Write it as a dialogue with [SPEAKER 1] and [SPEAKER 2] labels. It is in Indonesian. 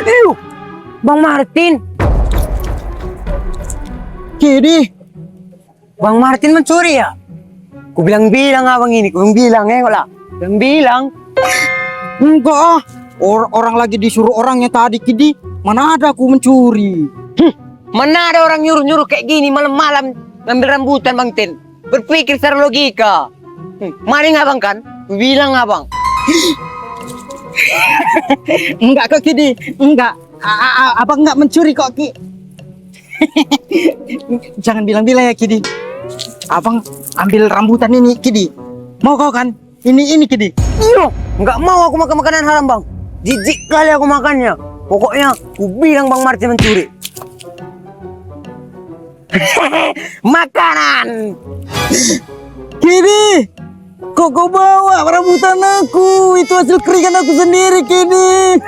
[SPEAKER 1] Ew, Bang Martin.
[SPEAKER 2] Kidi,
[SPEAKER 1] Bang Martin mencuri ya? Ku bilang-bilang abang ini, ku bilang wala. Bilang.
[SPEAKER 2] enggak ah. Orang lagi disuruh orangnya tadi, Kidi. Mana ada aku mencuri.
[SPEAKER 1] Mana ada orang nyuruh-nyuruh kayak gini malam-malam ngambil rambutan Bang Tin. Berpikir secara logika. Maling abang kan? Ku bilang abang.
[SPEAKER 2] Enggak kok, Kidi. Enggak. Abang enggak mencuri kok, Ki. Jangan bilang-bilang ya, Kidi. Abang ambil rambutan ini, Kidi. Mau kau kan? Ini Kidi.
[SPEAKER 1] Iyo, nggak mau aku makan makanan haram bang. Jijik kali aku makannya. Pokoknya ku bilang Bang Martin mencuri. Makanan.
[SPEAKER 2] Kidi, kok kau bawa rambutan aku? Itu hasil keringan aku sendiri, Kidi.